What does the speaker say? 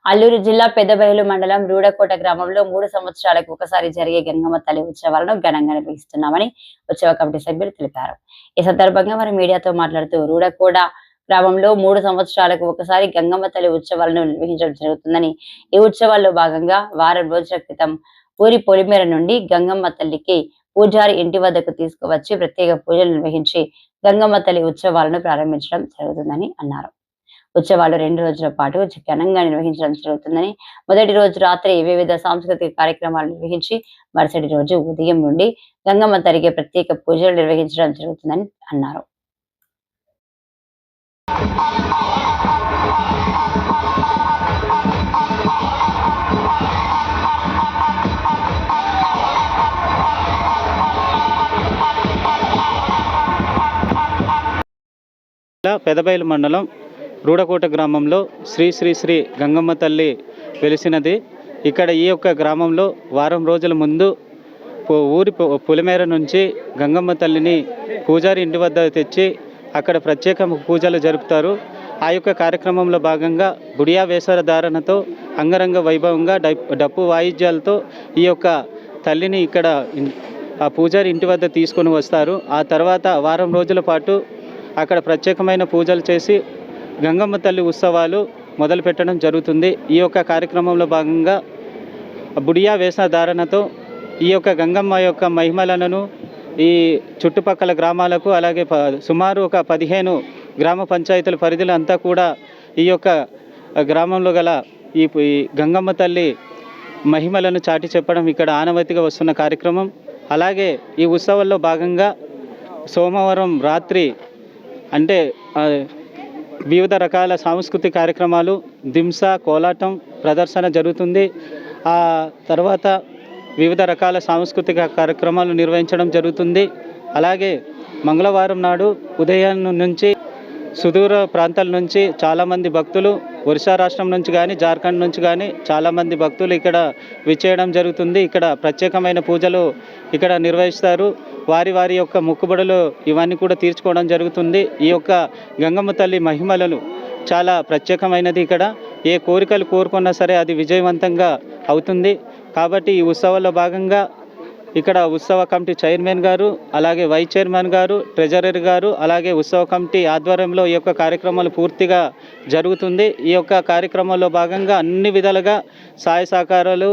అల్లూరు జిల్లా పెద్దబయలు మండలం రూడకోట గ్రామంలో 3 సంవత్సరాలకు ఒకసారి జరిగే గంగమ్మ తల్లి ఉత్సవాలను ఘనంగా నిర్వహిస్తున్నామని ఉత్సవ కమిటీ సభ్యులు తెలిపారు. ఈ సందర్భంగా వారు మీడియాతో మాట్లాడుతూ రూడకోట గ్రామంలో 3 సంవత్సరాలకు ఒకసారి గంగమ్మ తల్లి ఉత్సవాలను నిర్వహించడం జరుగుతుందని, ఈ ఉత్సవాల్లో భాగంగా వారం రోజుల క్రితం ఊరి పొలిమేర నుండి గంగమ్మ తల్లికి పూజారి ఇంటి వద్దకు తీసుకువచ్చి ప్రత్యేక పూజలు నిర్వహించి గంగమ్మ తల్లి ఉత్సవాలను ప్రారంభించడం జరుగుతుందని అన్నారు. ఉత్సవాలు 2 రోజుల పాటు ఘనంగా నిర్వహించడం జరుగుతుందని, మొదటి రోజు రాత్రి వివిధ సాంస్కృతిక కార్యక్రమాలు నిర్వహించి మరుసటి రోజు ఉదయం నుండి గంగమ్మ తల్లికి ప్రత్యేక పూజలు నిర్వహించడం జరుగుతుందని అన్నారు. పెదబయలు మండలం రూడకోట గ్రామంలో శ్రీ శ్రీ శ్రీ గంగమ్మ తల్లి వెలిసినది. ఇక్కడ ఈ యొక్క గ్రామంలో వారం రోజుల ముందు ఊరి పొలిమేర నుంచి గంగమ్మ తల్లిని పూజారి ఇంటి వద్ద తెచ్చి అక్కడ ప్రత్యేక పూజలు జరుపుతారు. ఆ యొక్క కార్యక్రమంలో భాగంగా బుడియా వేషధారణతో అంగరంగ వైభవంగా డప్పు వాయిద్యాలతో ఈ యొక్క తల్లిని ఇక్కడ ఆ పూజారి ఇంటి వద్ద తీసుకొని వస్తారు. ఆ తర్వాత వారం రోజుల పాటు అక్కడ ప్రత్యేకమైన పూజలు చేసి గంగమ్మ తల్లి ఉత్సవాలు మొదలు పెట్టడం జరుగుతుంది. ఈ యొక్క కార్యక్రమంలో భాగంగా బుడియా వేషధారణతో ఈ యొక్క గంగమ్మ యొక్క మహిమలను ఈ చుట్టుపక్కల గ్రామాలకు, అలాగే సుమారు ఒక 15 గ్రామ పంచాయతీల పరిధిలో అంతా కూడా ఈ యొక్క గ్రామంలో గల ఈ గంగమ్మ తల్లి మహిమలను చాటి చెప్పడం ఇక్కడ ఆనవాయితీగా వస్తున్న కార్యక్రమం. అలాగే ఈ ఉత్సవాల్లో భాగంగా సోమవారం రాత్రి అంటే వివిధ రకాల సాంస్కృతిక కార్యక్రమాలు, దింస, కోలాటం ప్రదర్శన జరుగుతుంది. ఆ తర్వాత వివిధ రకాల సాంస్కృతిక కార్యక్రమాలు నిర్వహించడం జరుగుతుంది. అలాగే మంగళవారం నాడు ఉదయం నుంచి సుదూర ప్రాంతాల నుంచి చాలామంది భక్తులు, ఒరిస్సా రాష్ట్రం నుంచి కానీ, జార్ఖండ్ నుంచి కానీ చాలామంది భక్తులు ఇక్కడ విచ్చేయడం జరుగుతుంది. ఇక్కడ ప్రత్యేకమైన పూజలు ఇక్కడ నిర్వహిస్తారు. వారి వారి యొక్క మొక్కుబడులు ఇవన్నీ కూడా తీర్చుకోవడం జరుగుతుంది. ఈ యొక్క గంగమ్మ తల్లి మహిమలను చాలా ప్రత్యేకమైనది. ఇక్కడ ఏ కోరికలు కోరుకున్నా సరే అది విజయవంతంగా అవుతుంది. కాబట్టి ఈ ఉత్సవాల్లో భాగంగా ఇక్కడ ఉత్సవ కమిటీ చైర్మన్ గారు, అలాగే వైస్ చైర్మన్ గారు, ట్రెజరర్ గారు, అలాగే ఉత్సవ కమిటీ ఆధ్వర్యంలో ఈ యొక్క కార్యక్రమాలు పూర్తిగా జరుగుతుంది. ఈ యొక్క కార్యక్రమాల్లో భాగంగా అన్ని విధాలుగా సహాయ సహకారాలు